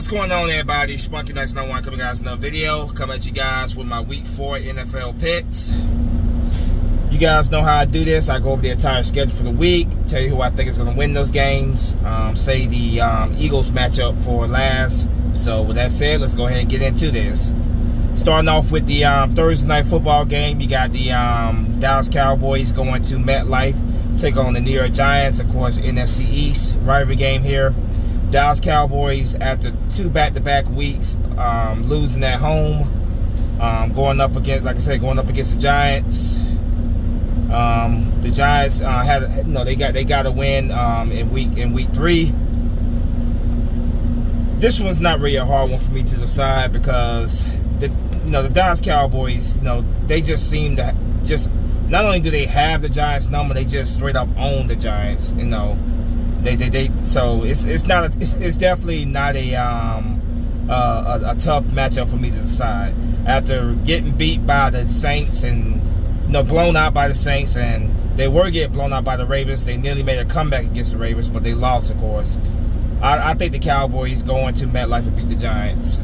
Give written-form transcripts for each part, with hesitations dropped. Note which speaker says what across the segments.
Speaker 1: What's going on, everybody? Spunky Nights No One coming guys another video. Coming at you guys with my week 4 NFL picks. You guys know how I do this. I go over the entire schedule for the week, tell you who I think is going to win those games. Say the Eagles matchup for last. So with that said, let's go ahead and get into this. Starting off with the Thursday night football game, you got the Dallas Cowboys going to MetLife, take on the New York Giants. Of course, NFC East rivalry game here. Dallas Cowboys, after 2 back-to-back weeks, losing at home, going up against, like I said, going up against the Giants. The Giants they got a win in week 3. This one's not really a hard one for me to decide because the Dallas Cowboys, they just seem to not only do they have the Giants number, they just straight up own the Giants. So it's definitely not a tough matchup for me to decide. After getting beat by the Saints and blown out by the Saints, and they were getting blown out by the Ravens. They nearly made a comeback against the Ravens, but they lost, of course. I think the Cowboys going to MetLife and beat the Giants.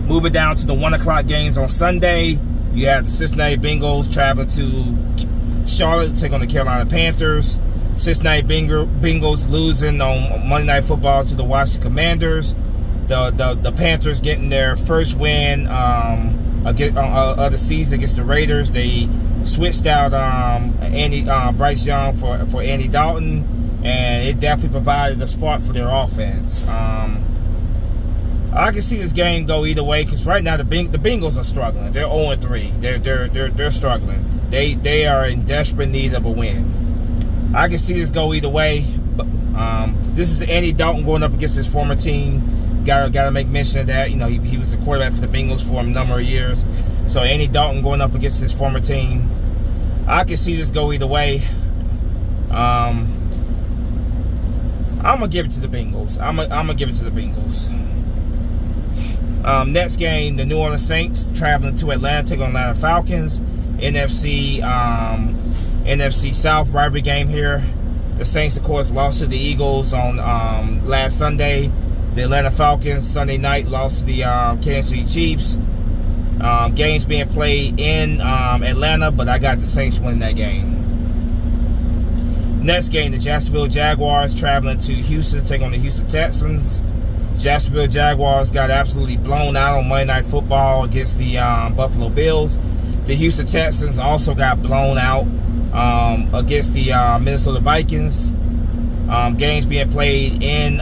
Speaker 1: Moving down to the 1 o'clock games on Sunday, you have the Cincinnati Bengals traveling to Charlotte to take on the Carolina Panthers. Cincinnati Bengals losing on Monday Night Football to the Washington Commanders. The Panthers getting their first win of the season against the Raiders. They switched out Bryce Young for Andy Dalton, and it definitely provided a spark for their offense. I can see this game go either way because right now the Bengals are struggling. They're 0-3. They're struggling. They are in desperate need of a win. I can see this go either way. But, this is Andy Dalton going up against his former team. Got to make mention of that. He was the quarterback for the Bengals for a number of years. So Andy Dalton going up against his former team. I can see this go either way. I'm gonna give it to the Bengals. I'm gonna give it to the Bengals. Next game, the New Orleans Saints traveling to Atlanta, taking on Atlanta Falcons. NFC South rivalry game here. The Saints, of course, lost to the Eagles on last Sunday. The Atlanta Falcons, Sunday night, lost to the Kansas City Chiefs. Games being played in Atlanta, but I got the Saints winning that game. Next game, the Jacksonville Jaguars traveling to Houston to take on the Houston Texans. Jacksonville Jaguars got absolutely blown out on Monday Night Football against the Buffalo Bills. The Houston Texans also got blown out against the Minnesota Vikings. Games being played in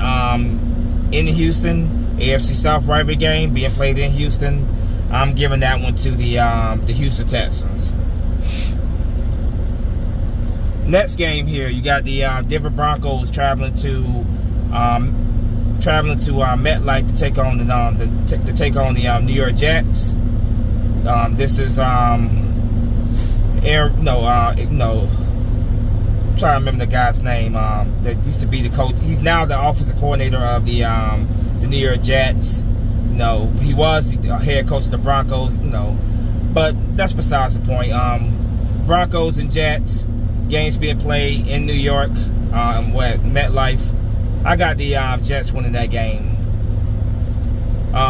Speaker 1: Houston. AFC South rivalry game being played in Houston. I'm giving that one to the Houston Texans. Next game here, you got the Denver Broncos traveling to MetLife to take on the New York Jets. This is I'm trying to remember the guy's name that used to be the coach. He's now the offensive coordinator of the New York Jets. He was the head coach of the Broncos. But that's besides the point. Broncos and Jets games being played in New York. MetLife. I got the Jets winning that game.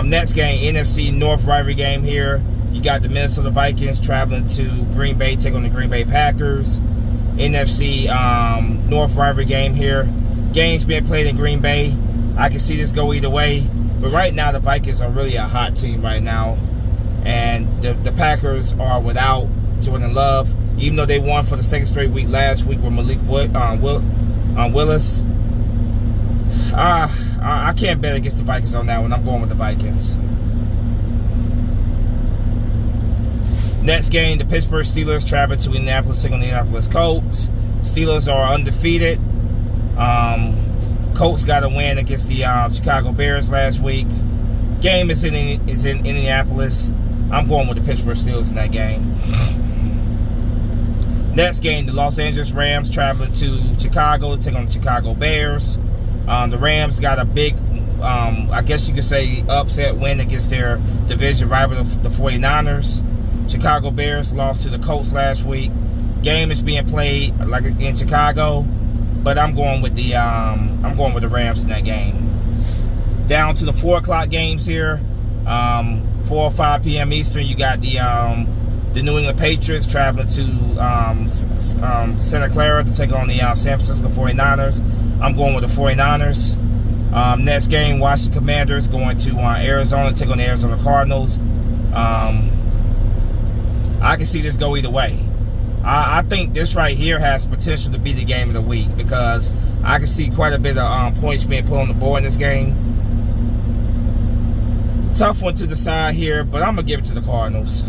Speaker 1: Next game, NFC North rivalry game here. You got the Minnesota Vikings traveling to Green Bay, take on the Green Bay Packers. NFC North rivalry game here. Games being played in Green Bay. I can see this go either way. But right now, the Vikings are really a hot team right now. And the Packers are without Jordan Love. Even though they won for the second straight week last week with Malik Willis. I can't bet against the Vikings on that one. I'm going with the Vikings. Next game, the Pittsburgh Steelers travel to Indianapolis, taking on the Indianapolis Colts. Steelers are undefeated. Colts got a win against the Chicago Bears last week. Game is in Indianapolis. I'm going with the Pittsburgh Steelers in that game. Next game, the Los Angeles Rams traveling to Chicago to take on the Chicago Bears. The Rams got a big, I guess you could say, upset win against their division rival, the 49ers. Chicago Bears lost to the Colts last week. Game is being played like in Chicago, but I'm going with the Rams in that game. down to the 4 o'clock games here. 4 or 5 p.m. Eastern, you got the New England Patriots traveling to Santa Clara to take on the San Francisco 49ers. I'm going with the 49ers. Next game, Washington Commanders going to Arizona to take on the Arizona Cardinals. I can see this go either way. I think this right here has potential to be the game of the week because I can see quite a bit of points being put on the board in this game. Tough one to decide here, but I'm going to give it to the Cardinals.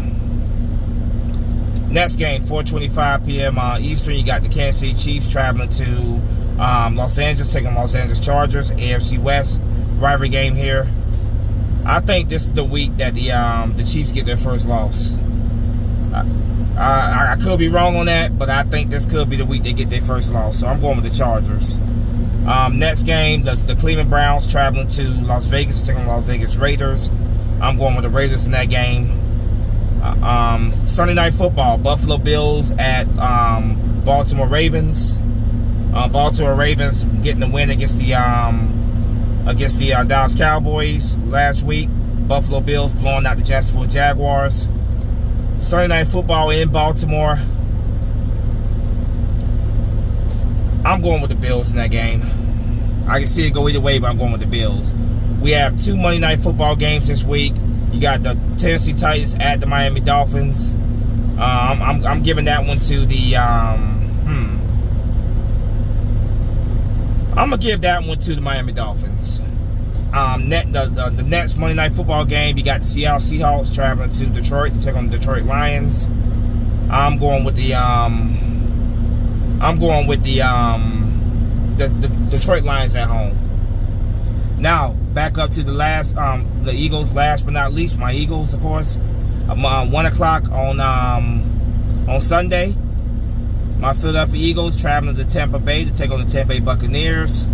Speaker 1: Next game, 4:25 p.m. Eastern, you got the Kansas City Chiefs traveling to Los Angeles, taking Los Angeles Chargers, AFC West rivalry game here. I think this is the week that the Chiefs get their first loss. I could be wrong on that, but I think this could be the week they get their first loss. So I'm going with the Chargers. Next game, the Cleveland Browns traveling to Las Vegas, taking Las Vegas Raiders. I'm going with the Raiders in that game. Sunday Night Football, Buffalo Bills at Baltimore Ravens. Baltimore Ravens getting the win against the Dallas Cowboys last week. Buffalo Bills blowing out the Jacksonville Jaguars. Sunday Night Football in Baltimore. I'm going with the Bills in that game. I can see it go either way, but I'm going with the Bills. We have 2 Monday Night Football games this week. You got the Tennessee Titans at the Miami Dolphins. I'm giving that one to the I'm gonna give that one to the Miami Dolphins. The next Monday Night Football game, you got the Seattle Seahawks traveling to Detroit to take on the Detroit Lions. I'm going with the Detroit Lions at home. Now back up to the last, the Eagles. Last but not least, my Eagles, of course. 1 o'clock on Sunday. My Philadelphia Eagles traveling to Tampa Bay to take on the Tampa Bay Buccaneers.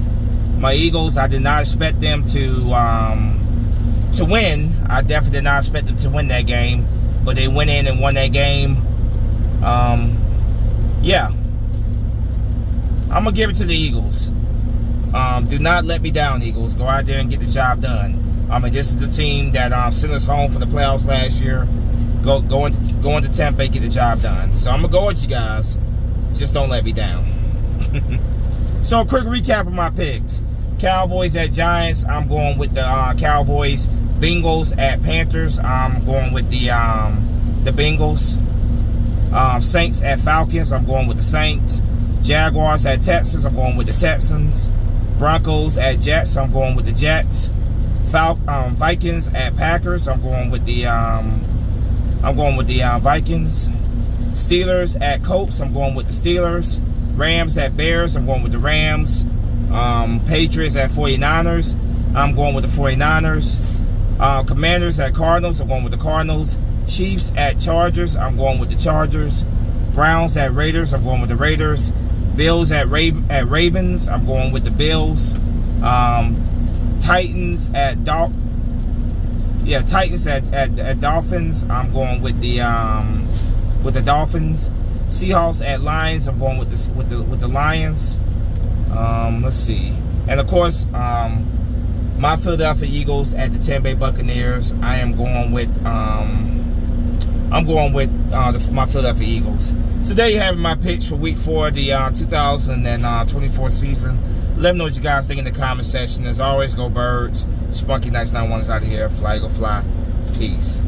Speaker 1: My Eagles, I did not expect them to win. I definitely did not expect them to win that game, but they went in and won that game. Yeah, I'm gonna give it to the Eagles. Do not let me down, Eagles. Go out there and get the job done. I mean, this is the team that sent us home for the playoffs last year. Go into Tampa Bay, get the job done. So I'm gonna go with you guys. Just don't let me down. So a quick recap of my picks. Cowboys at Giants. I'm going with the Cowboys. Bengals at Panthers. I'm going with the Bengals. Saints at Falcons. I'm going with the Saints. Jaguars at Texans. I'm going with the Texans. Broncos at Jets. I'm going with the Jets. Vikings at Packers. I'm going with the Vikings. Steelers at Colts. I'm going with the Steelers. Rams at Bears. I'm going with the Rams. Patriots at 49ers. I'm going with the 49ers. Commanders at Cardinals. I'm going with the Cardinals. Chiefs at Chargers. I'm going with the Chargers. Browns at Raiders. I'm going with the Raiders. Bills at Ravens. I'm going with the Bills. Titans at Dolphins. I'm going with the Dolphins. Seahawks at Lions. I'm going with the Lions. Let's see, and of course, my Philadelphia Eagles at the Tampa Bay Buccaneers. I am going with my Philadelphia Eagles. So there you have my picks for Week 4 of the 2024 season. Let me know what you guys think in the comment section. As always, go Birds. Spunky Nights 91 is out of here. Fly, go fly. Peace.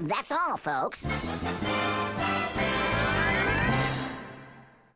Speaker 2: That's all, folks.